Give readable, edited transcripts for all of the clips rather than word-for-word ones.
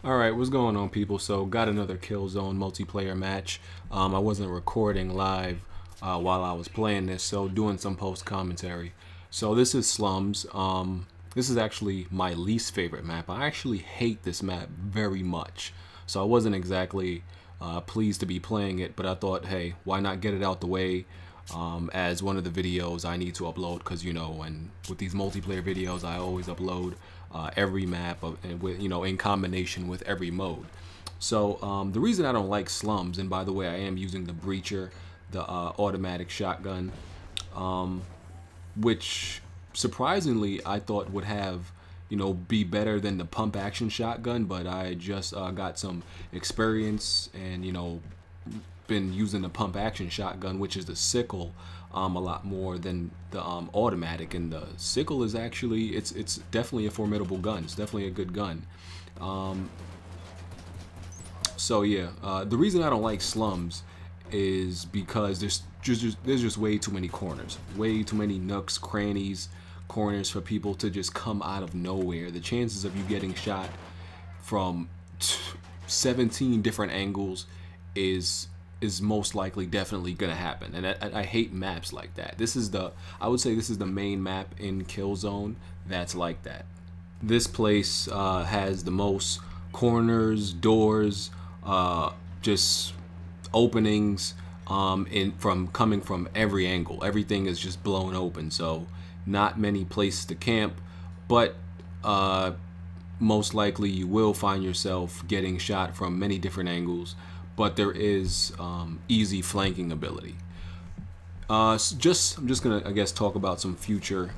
Alright, what's going on, people? So, got another Killzone multiplayer match. I wasn't recording live while I was playing this, so doing some post commentary. So, this is Slums. This is actually my least favorite map. I actually hate this map very much. So, I wasn't exactly pleased to be playing it, but I thought, hey, why not get it out the way as one of the videos I need to upload, because and with these multiplayer videos I always upload every map and with in combination with every mode. So the reason I don't like Slums, and by the way I am using the Breacher, the automatic shotgun, which surprisingly I thought would have be better than the pump action shotgun, but I just got some experience and been using the pump action shotgun, which is the sickle, a lot more than the automatic. And the sickle is actually it's definitely a formidable gun. It's definitely a good gun. So yeah, the reason I don't like Slums is because there's just way too many corners, way too many nooks, crannies, corners for people to just come out of nowhere. The chances of you getting shot from 17 different angles is most likely definitely gonna happen, and I hate maps like that. I would say this is the main map in Killzone that's like that. This place has the most corners, doors, just openings coming from every angle. Everything is just blown open, so not many places to camp, but most likely you will find yourself getting shot from many different angles. But there is easy flanking ability. I'm just gonna, I guess, talk about some future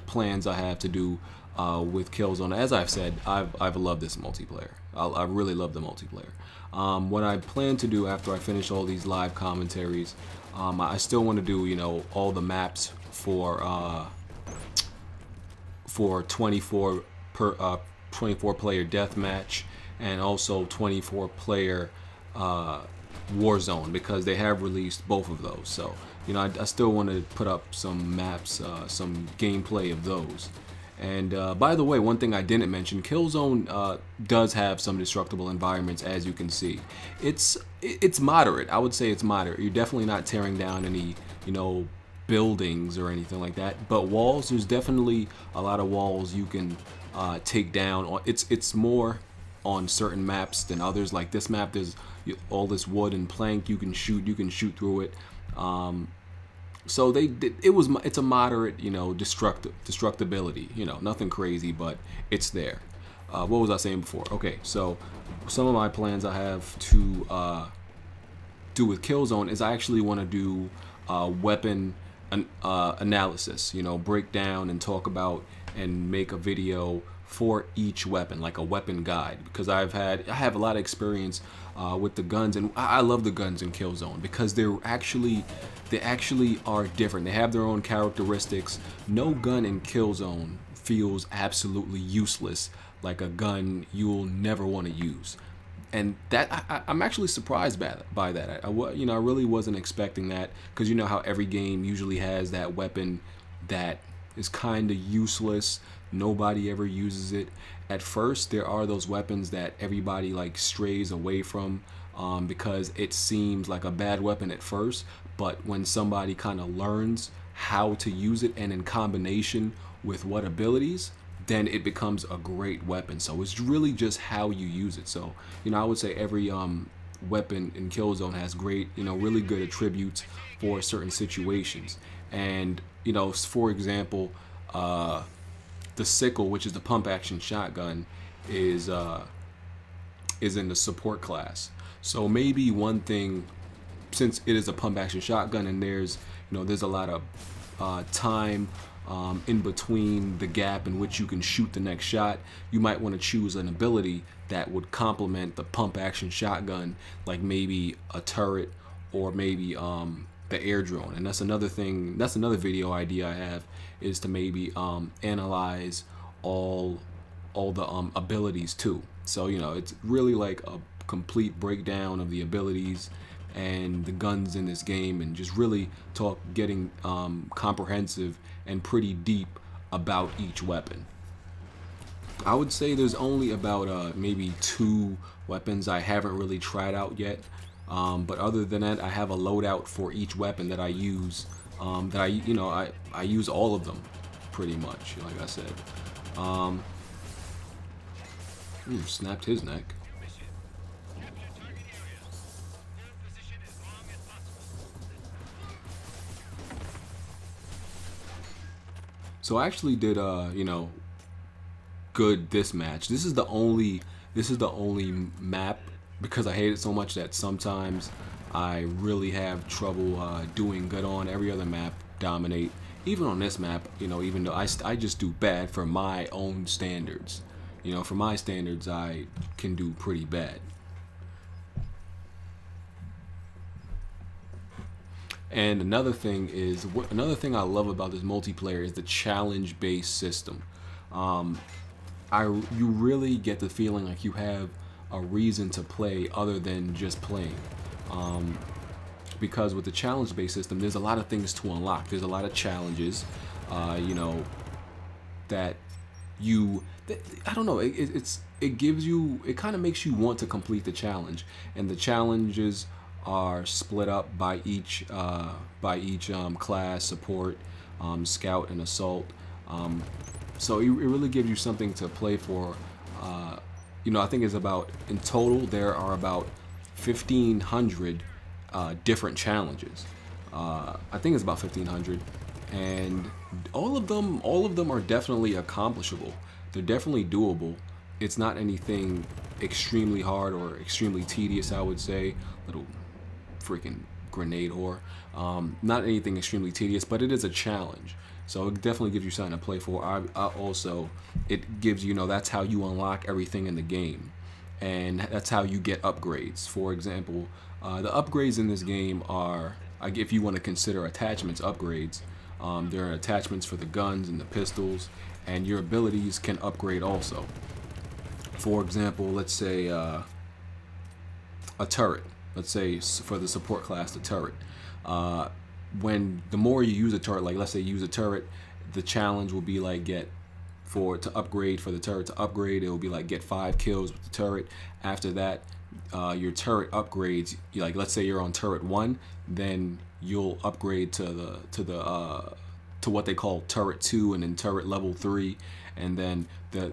plans I have to do with Killzone. As I've said, I've loved this multiplayer. I really love the multiplayer. What I plan to do after I finish all these live commentaries, I still want to do all the maps for 24 player deathmatch, and also 24 player Warzone, because they have released both of those. So I still want to put up some maps, some gameplay of those. And by the way, one thing I didn't mention, Killzone does have some destructible environments, as you can see. It's moderate. I would say it's moderate. You're definitely not tearing down any buildings or anything like that. But walls, there's definitely a lot of walls you can take down. It's more on certain maps than others. Like this map, there's all this wood and plank you can shoot through it. So it's a moderate destructibility, nothing crazy, but it's there. What was I saying before? Okay, so some of my plans I have to do with Killzone is I actually want to do weapon analysis, break down and talk about and make a video for each weapon, like a weapon guide, because I have a lot of experience with the guns, and I love the guns in Killzone because they actually are different. They have their own characteristics. No gun in Killzone feels absolutely useless, like a gun you'll never want to use. And that I'm actually surprised by that. I really wasn't expecting that, because you know how every game usually has that weapon that is kind of useless. Nobody ever uses it. At first, there are those weapons that everybody like strays away from because it seems like a bad weapon at first, but when somebody kind of learns how to use it and in combination with what abilities, then it becomes a great weapon. So it's really just how you use it. So I would say every weapon in Killzone has great, really good attributes for certain situations. And for example, the sickle, which is the pump action shotgun, is in the support class. So maybe one thing, since it is a pump action shotgun and there's a lot of time in between the gap in which you can shoot the next shot, you might want to choose an ability that would complement the pump action shotgun, like maybe a turret or maybe the air drone. And that's another thing, that's another video idea I have, is to maybe analyze all the abilities too. So it's really like a complete breakdown of the abilities and the guns in this game, and just really getting comprehensive and pretty deep about each weapon. I would say there's only about maybe 2 weapons I haven't really tried out yet. But other than that, I have a loadout for each weapon that I use. That I use all of them, pretty much. Like I said, snapped his neck. So I actually did good this match. This is the only map, because I hate it so much that sometimes I really have trouble doing good on. Every other map dominate. Even on this map, even though I just do bad for my own standards. For my standards, I can do pretty bad. And another thing I love about this multiplayer is the challenge-based system. You really get the feeling like you have a reason to play other than just playing. Because with the challenge-based system, there's a lot of things to unlock. There's a lot of challenges, that I don't know. It gives you. It kind of makes you want to complete the challenge, and the challenges are split up by each class: support, scout, and assault. So it really gives you something to play for. I think it's about, in total there are about 1,500 different challenges. I think it's about 1,500, and all of them are definitely accomplishable. They're definitely doable. It's not anything extremely hard or extremely tedious, I would say. Little freaking grenade whore. Not anything extremely tedious, but it is a challenge. So it definitely gives you something to play for. Also, it gives that's how you unlock everything in the game, and that's how you get upgrades. For example, the upgrades in this game are, if you want to consider attachments upgrades, there are attachments for the guns and the pistols, and your abilities can upgrade also. For example, let's say a turret. Let's say for the support class, the turret. The more you use a turret, like let's say you use a turret, the challenge will be like for the turret to upgrade, it will be like get 5 kills with the turret. After that, your turret upgrades. Like let's say you're on turret 1, then you'll upgrade to what they call turret 2, and then turret level 3, and then the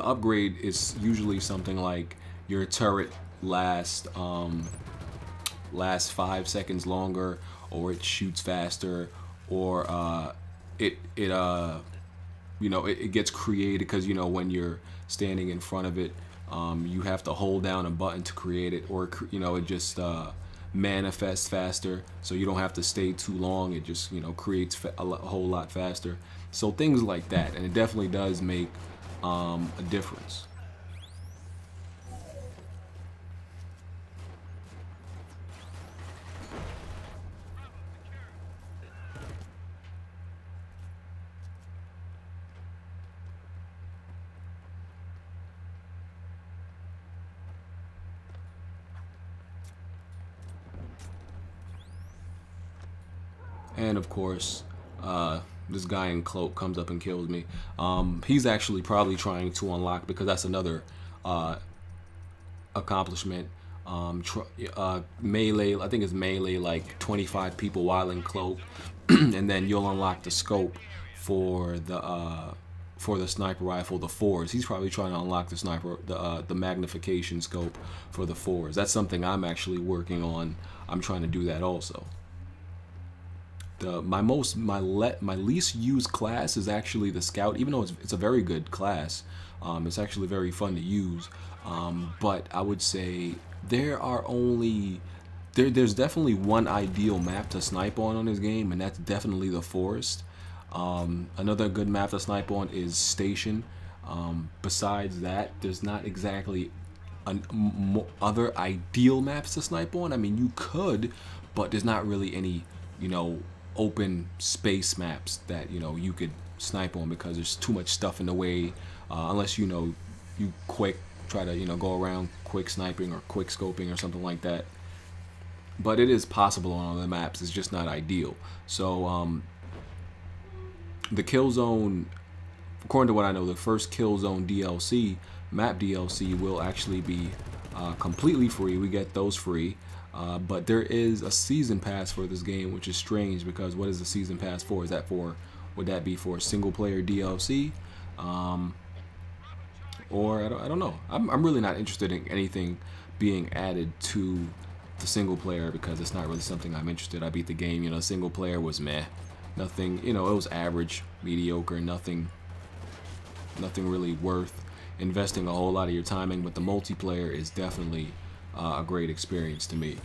upgrade is usually something like your turret lasts 5 seconds longer, or it shoots faster, or it gets created because when you're standing in front of it, you have to hold down a button to create it, or it just manifests faster, so you don't have to stay too long. It just creates a whole lot faster. So things like that, and it definitely does make a difference. And of course, this guy in cloak comes up and kills me. He's actually probably trying to unlock, because that's another accomplishment. Melee, I think it's melee, like 25 people while in cloak, and then you'll unlock the scope for the sniper rifle, the 4s. He's probably trying to unlock the sniper, the magnification scope for the 4s. That's something I'm actually working on. I'm trying to do that also. My least used class is actually the scout, even though it's a very good class. It's actually very fun to use, but I would say there's definitely one ideal map to snipe on this game, and that's definitely the forest. Another good map to snipe on is Station. Besides that, there's not exactly other ideal maps to snipe on. I mean, you could, but there's not really any open space maps that you could snipe on, because there's too much stuff in the way, unless you quick try to go around quick sniping or quick scoping or something like that. But it is possible on other maps, it's just not ideal. So the Killzone according to what I know, the first Killzone DLC, map DLC, will actually be completely free. We get those free. But there is a season pass for this game, which is strange because what is the season pass for? Is that for, would that be for single player DLC? Or I don't know. I'm really not interested in anything being added to the single player because it's not really something I'm interested. I beat the game, you know, single player was meh. Nothing, you know, it was average, mediocre, nothing really worth investing a whole lot of your time in, but the multiplayer is definitely a great experience to me.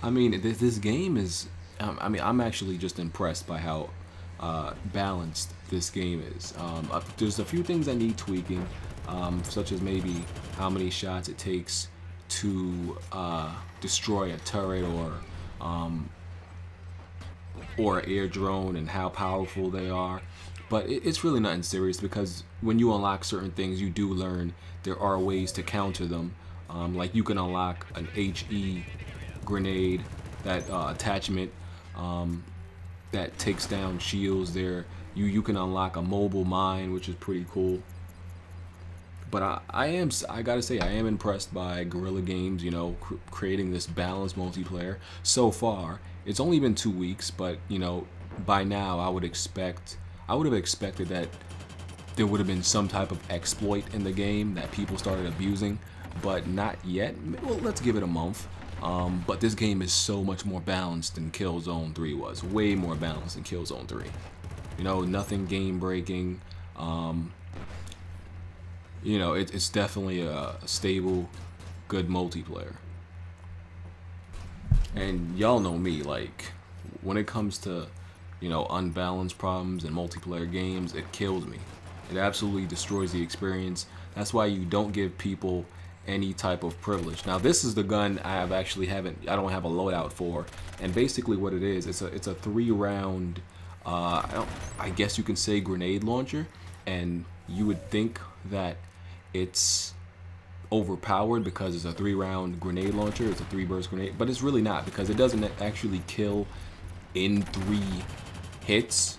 I mean, this game is, I mean, I'm actually just impressed by how balanced this game is. There's a few things that need tweaking, such as maybe how many shots it takes to destroy a turret or an air drone and how powerful they are. But it's really nothing serious because when you unlock certain things, you do learn there are ways to counter them. Like you can unlock an HE grenade, that attachment that takes down shields. There, you can unlock a mobile mine, which is pretty cool. But I gotta say, I am impressed by Guerrilla Games, you know, creating this balanced multiplayer. So far, it's only been 2 weeks, but you know, by now I would have expected that there would have been some type of exploit in the game that people started abusing, but not yet. Well, let's give it a month. But this game is so much more balanced than Killzone 3 was. Way more balanced than Killzone 3. You know, nothing game breaking. You know, it's definitely a stable, good multiplayer. And y'all know me, like, when it comes to, you know, unbalanced problems in multiplayer games, it kills me. It absolutely destroys the experience. That's why you don't give people any type of privilege. Now, this is the gun I don't have a loadout for. And basically what it is, it's a 3-round, I guess you can say, grenade launcher. And you would think that it's overpowered because it's a 3-round grenade launcher. It's a 3-burst grenade, but it's really not, because it doesn't actually kill in 3 hits.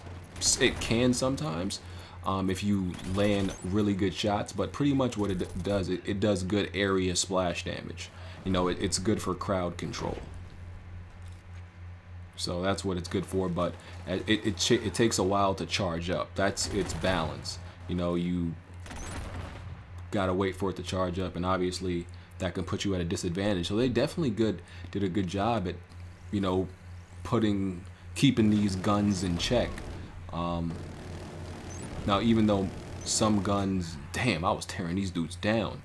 It can sometimes if you land really good shots, but pretty much what it does, it does good area splash damage. You know, it's good for crowd control. So that's what it's good for, but it takes a while to charge up. That's its balance. You know, you gotta wait for it to charge up, and obviously that can put you at a disadvantage. So they definitely did a good job at, you know, keeping these guns in check. Now, even though some guns, damn, I was tearing these dudes down.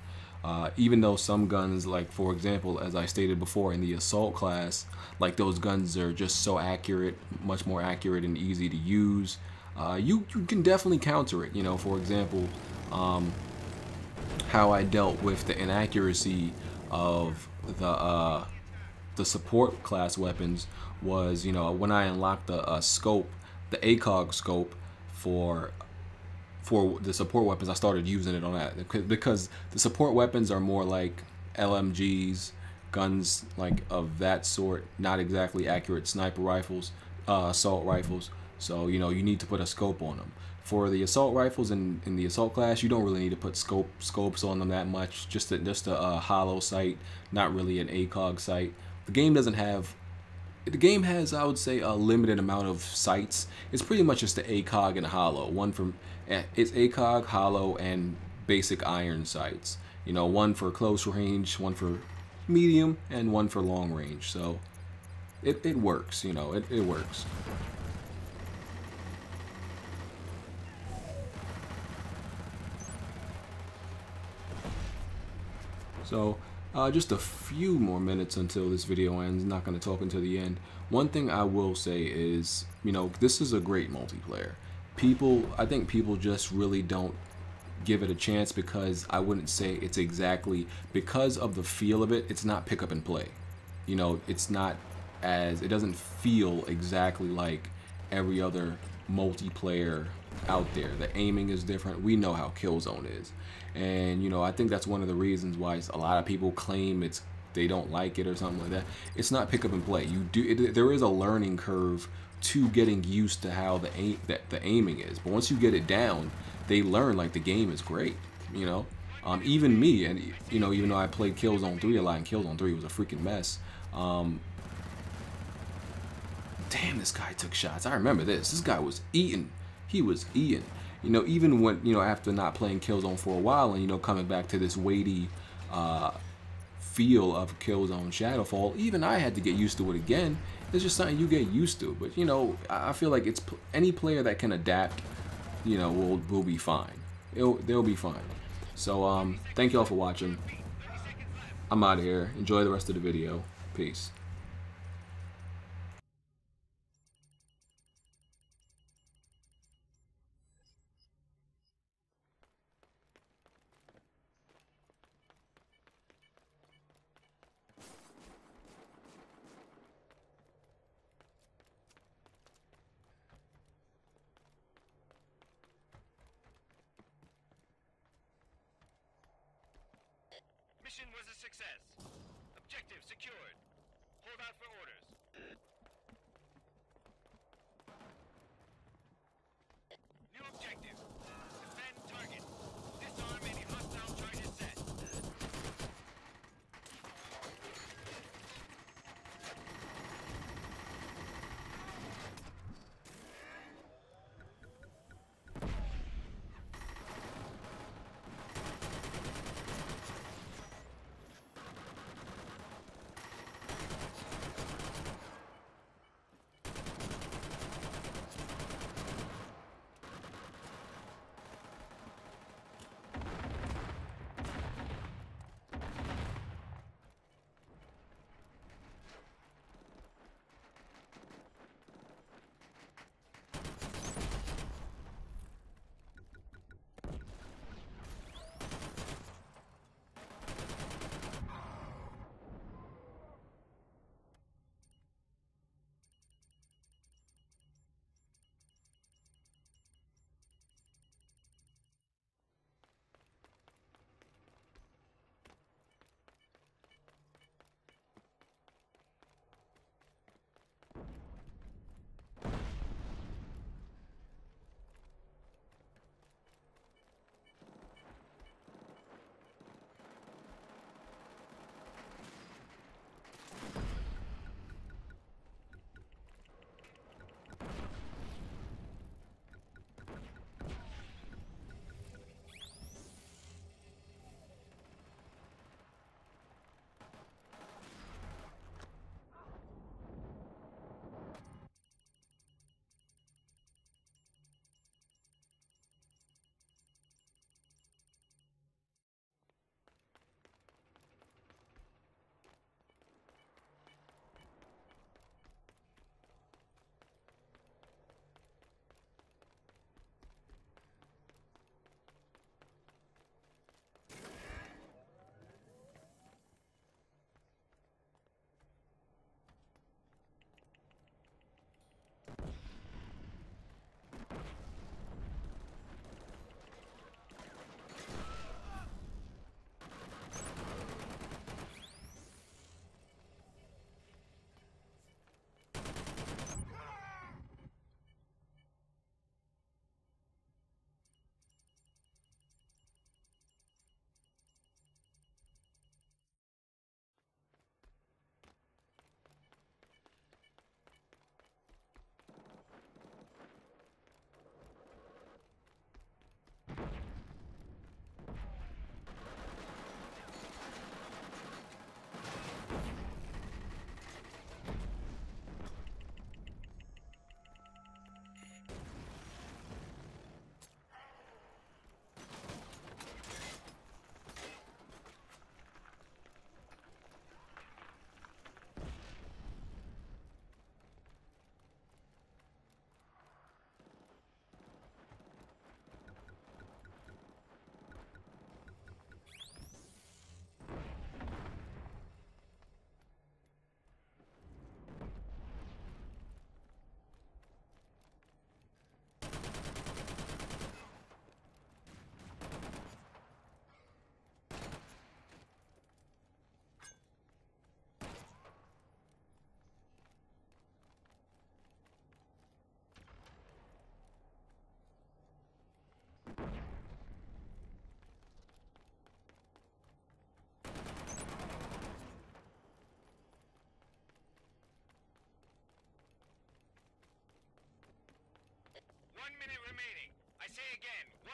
Even though some guns, like for example, as I stated before, in the assault class, like those guns are just so accurate, much more accurate and easy to use. You can definitely counter it. You know, for example, how I dealt with the inaccuracy of the support class weapons was, you know, when I unlocked the scope, the ACOG scope for the support weapons, I started using it on that because the support weapons are more like LMGs, guns like of that sort, not exactly accurate sniper rifles, assault rifles. So, you know, you need to put a scope on them. For the assault rifles in the assault class, you don't really need to put scopes on them that much. Just a hollow sight, not really an ACOG sight. The game has, I would say, a limited amount of sights. It's pretty much just the ACOG and hollow. It's ACOG, hollow, and basic iron sights. You know, one for close range, one for medium, and one for long range. So it works. You know, it works. So just a few more minutes until this video ends. Not going to talk until the end. One thing I will say is, you know, this is a great multiplayer. I think people just really don't give it a chance because I wouldn't say it's exactly because of the feel of it. It's not pick up and play. You know, it doesn't feel exactly like every other multiplayer out there. The aiming is different. We know how Killzone is. And, you know, I think that's one of the reasons why a lot of people claim it's they don't like it or something like that. It's not pick up and play. There is a learning curve to getting used to how the aiming is. But once you get it down, they learn like the game is great. You know, even me, and you know, even though I played Killzone 3 a lot, and Killzone 3 was a freaking mess. Damn, this guy took shots. I remember this. This guy was eating. He was eating. You know, even when, you know, after not playing Killzone for a while and, you know, coming back to this weighty feel of Killzone Shadowfall, even I had to get used to it again. It's just something you get used to. But, you know, I feel like it's any player that can adapt, you know, will be fine. They'll be fine. So, thank y'all for watching. I'm out of here. Enjoy the rest of the video. Peace. Mission was a success. Objective secured. Hold out for orders. New objective. Defend target. Disarm any hostile charges set.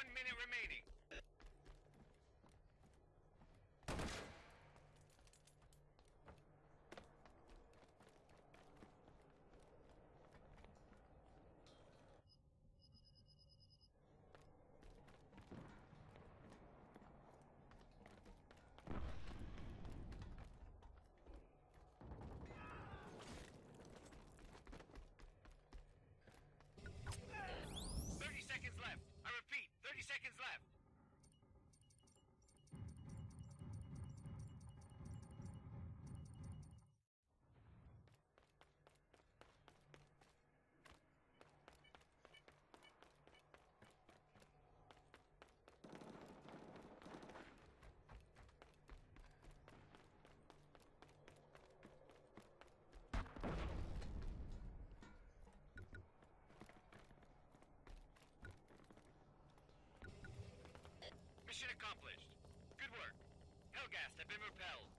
1 minute remaining. Left. I repeat, 30 seconds left. Mission accomplished. Good work. Hellghast have been repelled.